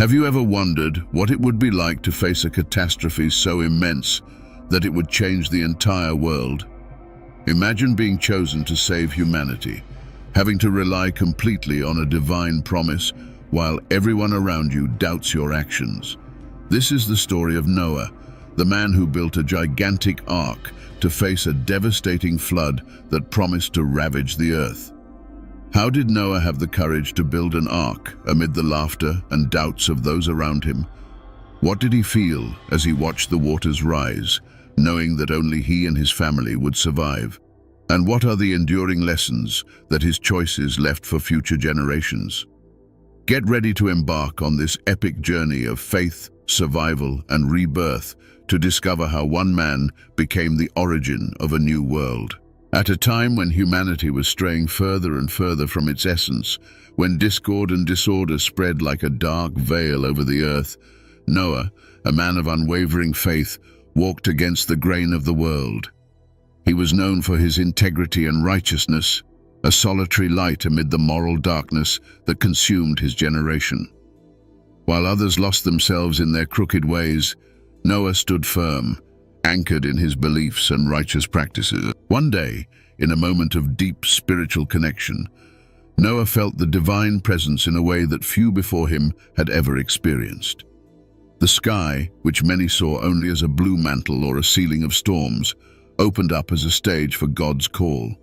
Have you ever wondered what it would be like to face a catastrophe so immense that it would change the entire world? Imagine being chosen to save humanity, having to rely completely on a divine promise while everyone around you doubts your actions. This is the story of Noah, the man who built a gigantic ark to face a devastating flood that promised to ravage the earth. How did Noah have the courage to build an ark amid the laughter and doubts of those around him? What did he feel as he watched the waters rise, knowing that only he and his family would survive? And what are the enduring lessons that his choices left for future generations? Get ready to embark on this epic journey of faith, survival, and rebirth to discover how one man became the origin of a new world. At a time when humanity was straying further and further from its essence, when discord and disorder spread like a dark veil over the earth, Noah, a man of unwavering faith, walked against the grain of the world. He was known for his integrity and righteousness, a solitary light amid the moral darkness that consumed his generation. While others lost themselves in their crooked ways, Noah stood firm, anchored in his beliefs and righteous practices. One day, in a moment of deep spiritual connection, Noah felt the divine presence in a way that few before him had ever experienced. The sky, which many saw only as a blue mantle or a ceiling of storms, opened up as a stage for God's call.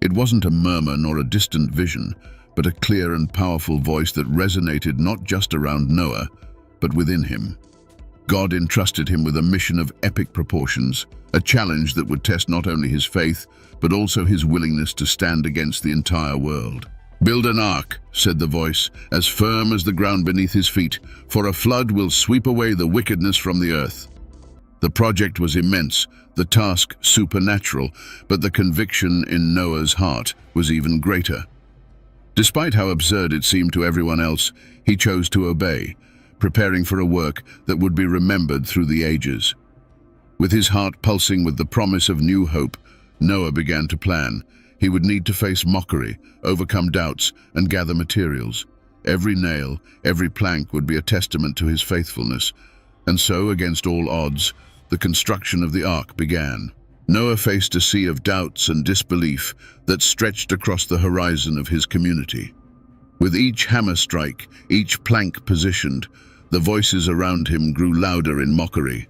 It wasn't a murmur nor a distant vision, but a clear and powerful voice that resonated not just around Noah, but within him. God entrusted him with a mission of epic proportions, a challenge that would test not only his faith, but also his willingness to stand against the entire world. "Build an ark," said the voice, "as firm as the ground beneath his feet, for a flood will sweep away the wickedness from the earth." The project was immense, the task supernatural, but the conviction in Noah's heart was even greater. Despite how absurd it seemed to everyone else, he chose to obey, preparing for a work that would be remembered through the ages. With his heart pulsing with the promise of new hope, Noah began to plan. He would need to face mockery, overcome doubts, and gather materials. Every nail, every plank would be a testament to his faithfulness. And so, against all odds, the construction of the ark began. Noah faced a sea of doubts and disbelief that stretched across the horizon of his community. With each hammer strike, each plank positioned, the voices around him grew louder in mockery.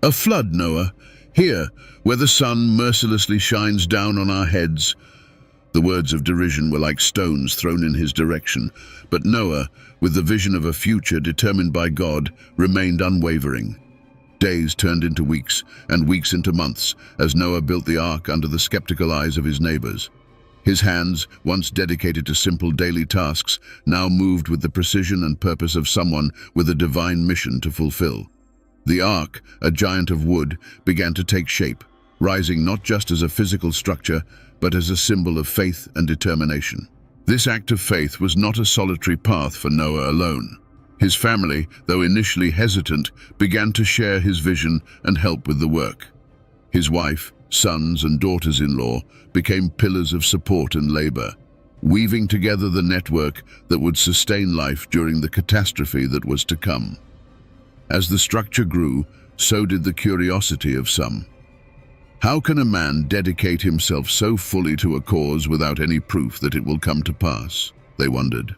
"A flood, Noah, here, where the sun mercilessly shines down on our heads." The words of derision were like stones thrown in his direction, but Noah, with the vision of a future determined by God, remained unwavering. Days turned into weeks, and weeks into months, as Noah built the ark under the skeptical eyes of his neighbors. His hands, once dedicated to simple daily tasks, now moved with the precision and purpose of someone with a divine mission to fulfill. The ark, a giant of wood, began to take shape, rising not just as a physical structure, but as a symbol of faith and determination. This act of faith was not a solitary path for Noah alone. His family, though initially hesitant, began to share his vision and help with the work. His wife, sons and daughters-in-law became pillars of support and labor, weaving together the network that would sustain life during the catastrophe that was to come. As the structure grew, so did the curiosity of some. How can a man dedicate himself so fully to a cause without any proof that it will come to pass? They wondered.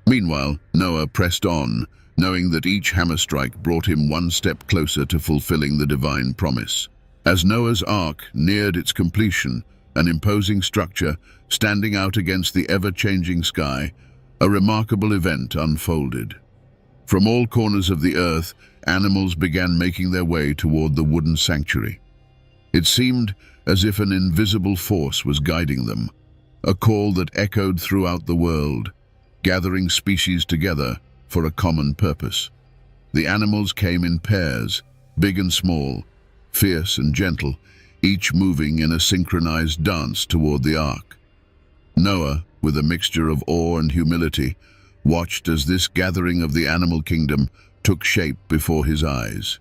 Meanwhile, Noah pressed on, knowing that each hammer strike brought him one step closer to fulfilling the divine promise. As Noah's Ark neared its completion, an imposing structure standing out against the ever-changing sky, a remarkable event unfolded. From all corners of the earth, animals began making their way toward the wooden sanctuary. It seemed as if an invisible force was guiding them, a call that echoed throughout the world, gathering species together for a common purpose. The animals came in pairs, big and small, fierce and gentle, each moving in a synchronized dance toward the ark. Noah, with a mixture of awe and humility, watched as this gathering of the animal kingdom took shape before his eyes.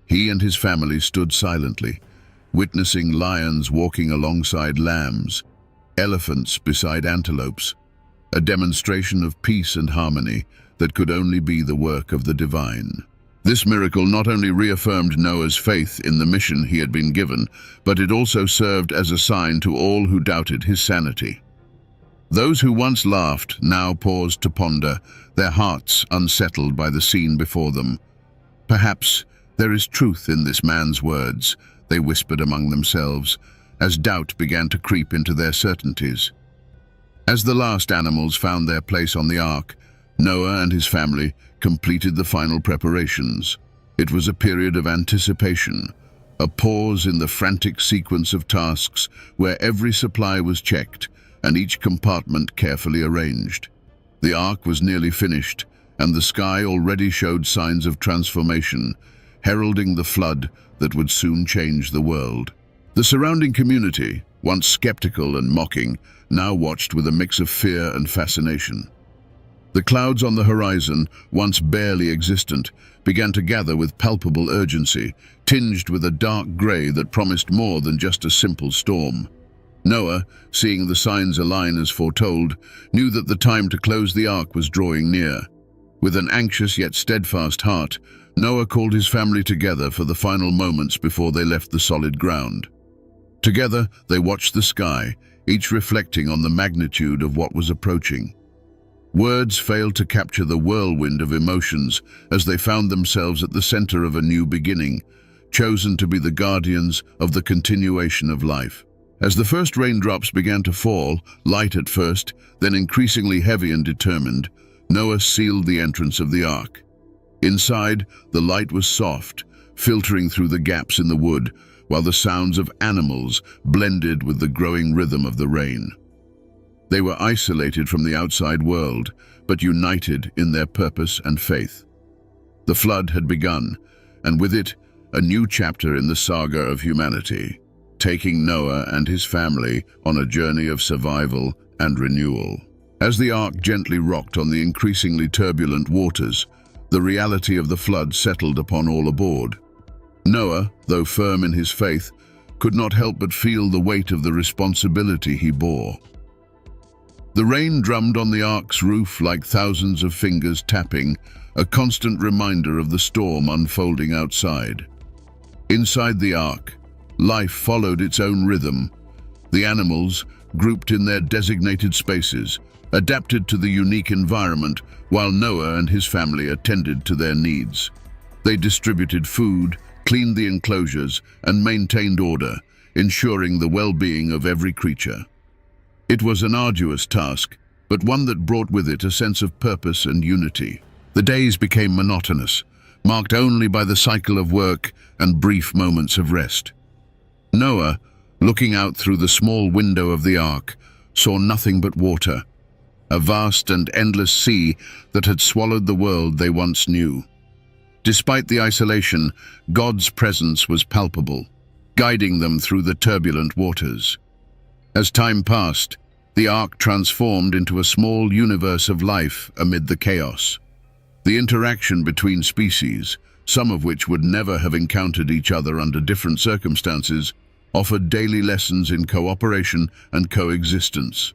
He and his family stood silently, witnessing lions walking alongside lambs, elephants beside antelopes, a demonstration of peace and harmony that could only be the work of the divine. This miracle not only reaffirmed Noah's faith in the mission he had been given, but it also served as a sign to all who doubted his sanity. Those who once laughed now paused to ponder, their hearts unsettled by the scene before them. "Perhaps there is truth in this man's words," they whispered among themselves, as doubt began to creep into their certainties. As the last animals found their place on the ark, Noah and his family completed the final preparations. It was a period of anticipation, a pause in the frantic sequence of tasks where every supply was checked and each compartment carefully arranged. The ark was nearly finished, and the sky already showed signs of transformation, heralding the flood that would soon change the world. The surrounding community, once skeptical and mocking, now watched with a mix of fear and fascination. The clouds on the horizon, once barely existent, began to gather with palpable urgency, tinged with a dark grey that promised more than just a simple storm. Noah, seeing the signs align as foretold, knew that the time to close the ark was drawing near. With an anxious yet steadfast heart, Noah called his family together for the final moments before they left the solid ground. Together, they watched the sky, each reflecting on the magnitude of what was approaching. Words failed to capture the whirlwind of emotions as they found themselves at the center of a new beginning, chosen to be the guardians of the continuation of life. As the first raindrops began to fall, light at first, then increasingly heavy and determined, Noah sealed the entrance of the ark. Inside, the light was soft, filtering through the gaps in the wood, while the sounds of animals blended with the growing rhythm of the rain. They were isolated from the outside world, but united in their purpose and faith. The flood had begun, and with it, a new chapter in the saga of humanity, taking Noah and his family on a journey of survival and renewal. As the ark gently rocked on the increasingly turbulent waters, the reality of the flood settled upon all aboard. Noah, though firm in his faith, could not help but feel the weight of the responsibility he bore. The rain drummed on the ark's roof like thousands of fingers tapping, a constant reminder of the storm unfolding outside. Inside the ark, life followed its own rhythm. The animals, grouped in their designated spaces, adapted to the unique environment, while Noah and his family attended to their needs. They distributed food, cleaned the enclosures, and maintained order, ensuring the well-being of every creature. It was an arduous task, but one that brought with it a sense of purpose and unity. The days became monotonous, marked only by the cycle of work and brief moments of rest. Noah, looking out through the small window of the ark, saw nothing but water, a vast and endless sea that had swallowed the world they once knew. Despite the isolation, God's presence was palpable, guiding them through the turbulent waters. As time passed, the ark transformed into a small universe of life amid the chaos. The interaction between species, some of which would never have encountered each other under different circumstances, offered daily lessons in cooperation and coexistence.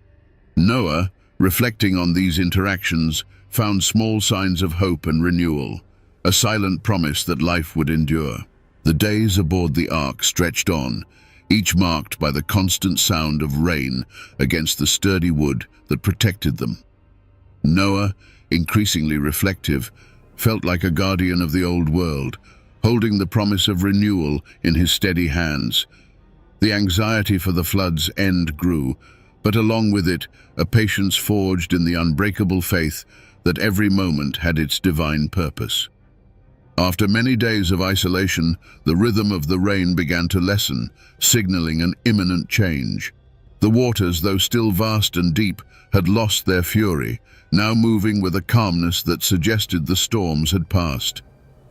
Noah, reflecting on these interactions, found small signs of hope and renewal, a silent promise that life would endure. The days aboard the ark stretched on, each marked by the constant sound of rain against the sturdy wood that protected them. Noah, increasingly reflective, felt like a guardian of the old world, holding the promise of renewal in his steady hands. The anxiety for the flood's end grew, but along with it, a patience forged in the unbreakable faith that every moment had its divine purpose. After many days of isolation, the rhythm of the rain began to lessen, signaling an imminent change. The waters, though still vast and deep, had lost their fury, now moving with a calmness that suggested the storms had passed.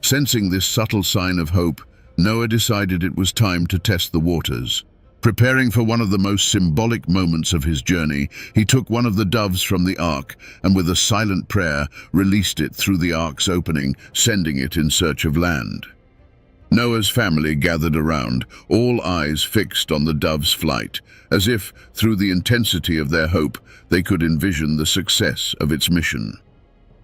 Sensing this subtle sign of hope, Noah decided it was time to test the waters. Preparing for one of the most symbolic moments of his journey, he took one of the doves from the ark and with a silent prayer released it through the ark's opening, sending it in search of land. Noah's family gathered around, all eyes fixed on the dove's flight, as if, through the intensity of their hope, they could envision the success of its mission.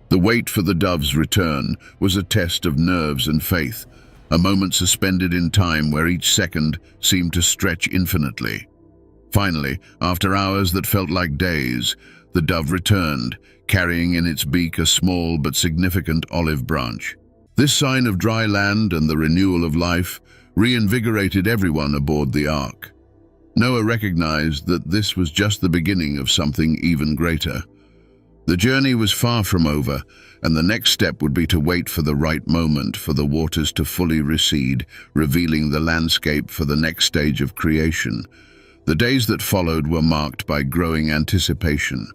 The wait for the dove's return was a test of nerves and faith, a moment suspended in time where each second seemed to stretch infinitely. Finally, after hours that felt like days, the dove returned, carrying in its beak a small but significant olive branch. This sign of dry land and the renewal of life reinvigorated everyone aboard the ark. Noah recognized that this was just the beginning of something even greater. The journey was far from over, and the next step would be to wait for the right moment for the waters to fully recede, revealing the landscape for the next stage of creation. The days that followed were marked by growing anticipation.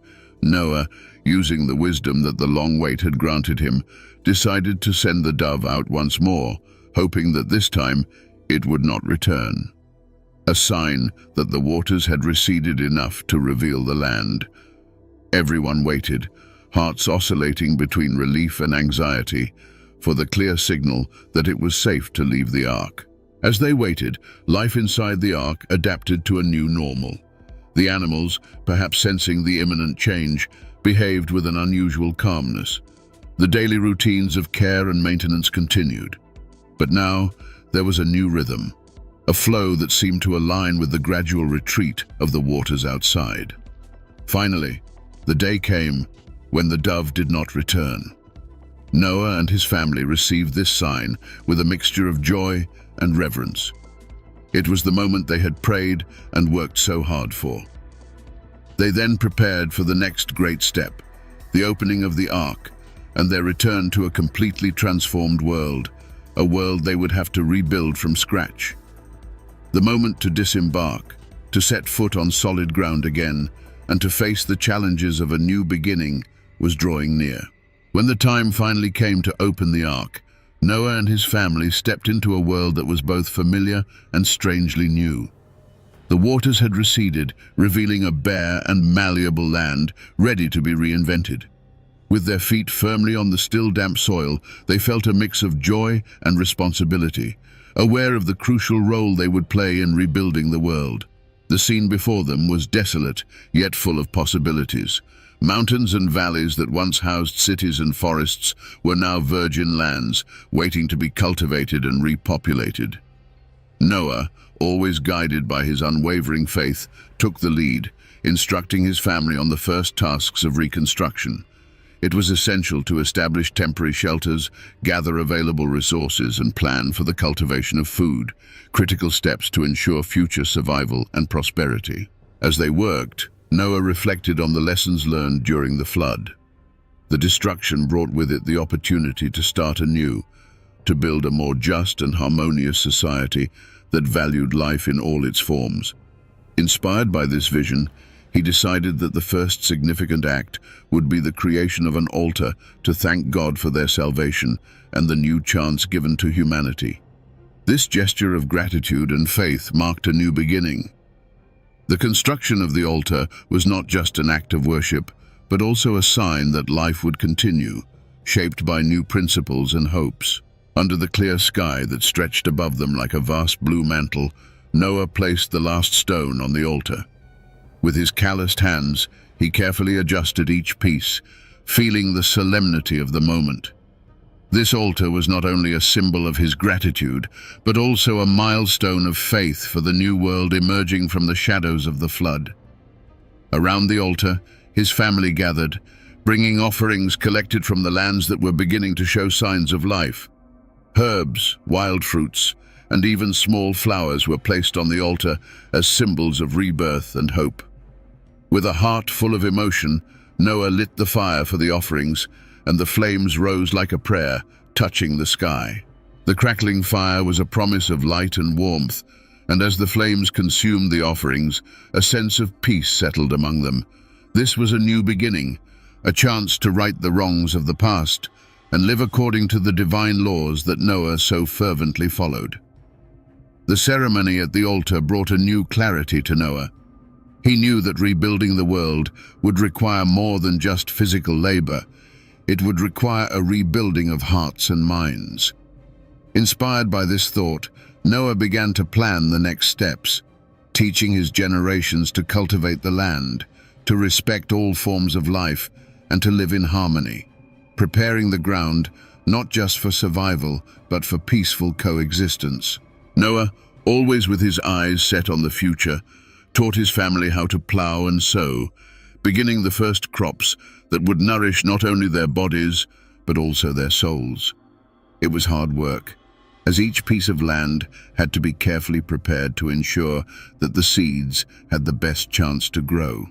Noah, using the wisdom that the long wait had granted him, decided to send the dove out once more, hoping that this time it would not return. A sign that the waters had receded enough to reveal the land. Everyone waited, hearts oscillating between relief and anxiety, for the clear signal that it was safe to leave the ark. As they waited, life inside the ark adapted to a new normal. The animals, perhaps sensing the imminent change, behaved with an unusual calmness. The daily routines of care and maintenance continued. But now, there was a new rhythm, a flow that seemed to align with the gradual retreat of the waters outside. Finally, the day came when the dove did not return. Noah and his family received this sign with a mixture of joy and reverence. It was the moment they had prayed and worked so hard for. They then prepared for the next great step, the opening of the ark, and their return to a completely transformed world, a world they would have to rebuild from scratch. The moment to disembark, to set foot on solid ground again, and to face the challenges of a new beginning was drawing near. When the time finally came to open the ark, Noah and his family stepped into a world that was both familiar and strangely new. The waters had receded, revealing a bare and malleable land ready to be reinvented. With their feet firmly on the still damp soil, they felt a mix of joy and responsibility, aware of the crucial role they would play in rebuilding the world. The scene before them was desolate, yet full of possibilities. Mountains and valleys that once housed cities and forests were now virgin lands, waiting to be cultivated and repopulated. Noah, always guided by his unwavering faith, took the lead, instructing his family on the first tasks of reconstruction. It was essential to establish temporary shelters, gather available resources, and plan for the cultivation of food, critical steps to ensure future survival and prosperity. As they worked, Noah reflected on the lessons learned during the flood. The destruction brought with it the opportunity to start anew, to build a more just and harmonious society that valued life in all its forms. Inspired by this vision, he decided that the first significant act would be the creation of an altar to thank God for their salvation and the new chance given to humanity. This gesture of gratitude and faith marked a new beginning. The construction of the altar was not just an act of worship, but also a sign that life would continue, shaped by new principles and hopes. Under the clear sky that stretched above them like a vast blue mantle, Noah placed the last stone on the altar. With his calloused hands, he carefully adjusted each piece, feeling the solemnity of the moment. This altar was not only a symbol of his gratitude, but also a milestone of faith for the new world emerging from the shadows of the flood. Around the altar, his family gathered, bringing offerings collected from the lands that were beginning to show signs of life. Herbs, wild fruits, and even small flowers were placed on the altar as symbols of rebirth and hope. With a heart full of emotion, Noah lit the fire for the offerings, and the flames rose like a prayer, touching the sky. The crackling fire was a promise of light and warmth, and as the flames consumed the offerings, a sense of peace settled among them. This was a new beginning, a chance to right the wrongs of the past and live according to the divine laws that Noah so fervently followed. The ceremony at the altar brought a new clarity to Noah. He knew that rebuilding the world would require more than just physical labor. It would require a rebuilding of hearts and minds. Inspired by this thought, Noah began to plan the next steps, teaching his generations to cultivate the land, to respect all forms of life, and to live in harmony, preparing the ground not just for survival, but for peaceful coexistence. Noah, always with his eyes set on the future, taught his family how to plow and sow, beginning the first crops that would nourish not only their bodies, but also their souls. It was hard work, as each piece of land had to be carefully prepared to ensure that the seeds had the best chance to grow.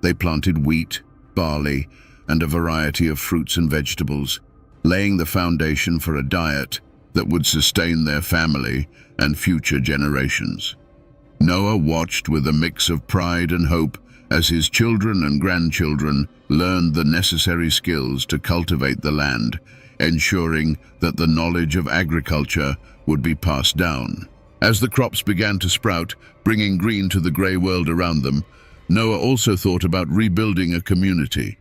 They planted wheat, barley, and a variety of fruits and vegetables, laying the foundation for a diet that would sustain their family and future generations. Noah watched with a mix of pride and hope as his children and grandchildren learned the necessary skills to cultivate the land, ensuring that the knowledge of agriculture would be passed down. As the crops began to sprout, bringing green to the grey world around them, Noah also thought about rebuilding a community.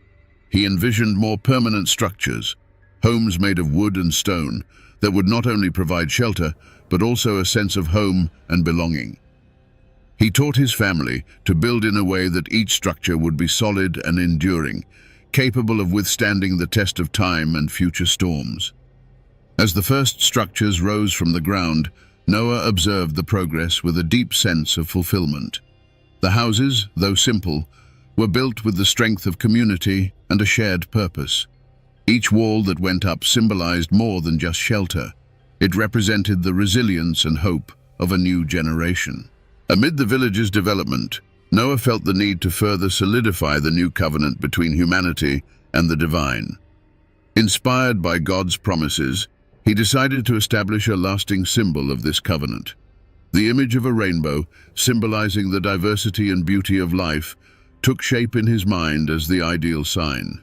He envisioned more permanent structures, homes made of wood and stone, that would not only provide shelter, but also a sense of home and belonging. He taught his family to build in a way that each structure would be solid and enduring, capable of withstanding the test of time and future storms. As the first structures rose from the ground, Noah observed the progress with a deep sense of fulfillment. The houses, though simple, were built with the strength of community and a shared purpose. Each wall that went up symbolized more than just shelter. It represented the resilience and hope of a new generation. Amid the village's development, Noah felt the need to further solidify the new covenant between humanity and the divine. Inspired by God's promises, he decided to establish a lasting symbol of this covenant. The image of a rainbow, symbolizing the diversity and beauty of life, took shape in his mind as the ideal sign.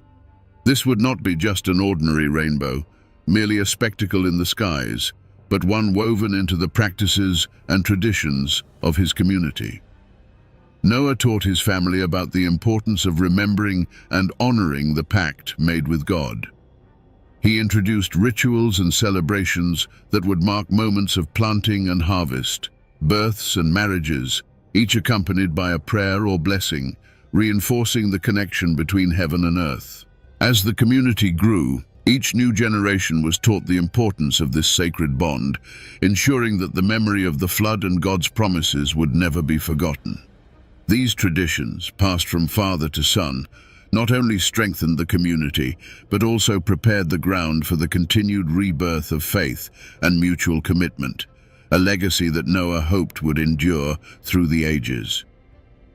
This would not be just an ordinary rainbow, merely a spectacle in the skies, but one woven into the practices and traditions of his community. Noah taught his family about the importance of remembering and honoring the pact made with God. He introduced rituals and celebrations that would mark moments of planting and harvest, births and marriages, each accompanied by a prayer or blessing, reinforcing the connection between heaven and earth. As the community grew, each new generation was taught the importance of this sacred bond, ensuring that the memory of the flood and God's promises would never be forgotten. These traditions, passed from father to son, not only strengthened the community, but also prepared the ground for the continued rebirth of faith and mutual commitment, a legacy that Noah hoped would endure through the ages.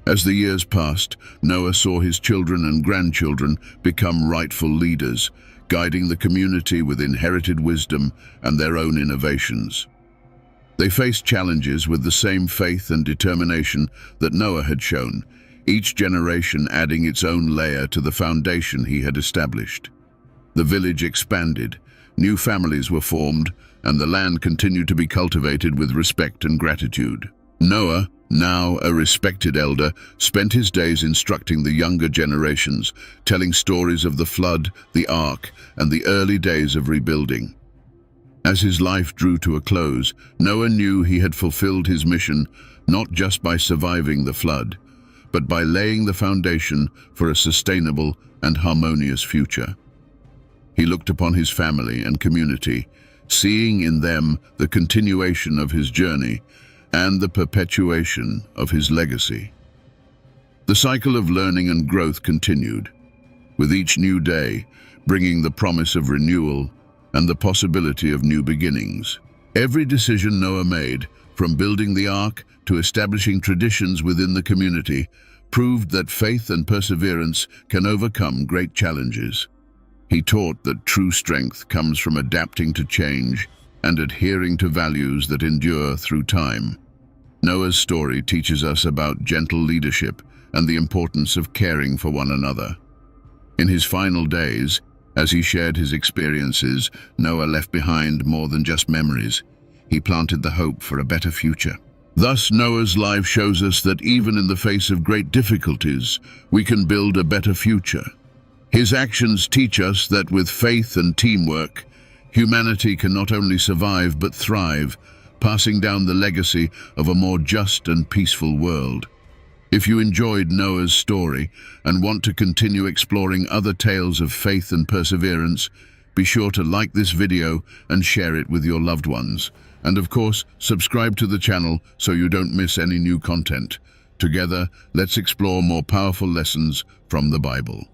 As the years passed, Noah saw his children and grandchildren become rightful leaders, guiding the community with inherited wisdom and their own innovations. They faced challenges with the same faith and determination that Noah had shown, each generation adding its own layer to the foundation he had established. The village expanded, new families were formed, and the land continued to be cultivated with respect and gratitude. Noah, now a respected elder, spent his days instructing the younger generations, telling stories of the flood, the ark, and the early days of rebuilding. As his life drew to a close, Noah knew he had fulfilled his mission not just by surviving the flood, but by laying the foundation for a sustainable and harmonious future. He looked upon his family and community, seeing in them the continuation of his journey and the perpetuation of his legacy. The cycle of learning and growth continued, with each new day bringing the promise of renewal and the possibility of new beginnings. Every decision Noah made, from building the ark to establishing traditions within the community, proved that faith and perseverance can overcome great challenges. He taught that true strength comes from adapting to change and adhering to values that endure through time. Noah's story teaches us about gentle leadership and the importance of caring for one another. In his final days, as he shared his experiences, Noah left behind more than just memories. He planted the hope for a better future. Thus, Noah's life shows us that even in the face of great difficulties, we can build a better future. His actions teach us that with faith and teamwork, Humanity can not only survive but thrive, passing down the legacy of a more just and peaceful world. If you enjoyed Noah's story and want to continue exploring other tales of faith and perseverance, be sure to like this video and share it with your loved ones. And of course, subscribe to the channel so you don't miss any new content. Together, let's explore more powerful lessons from the Bible.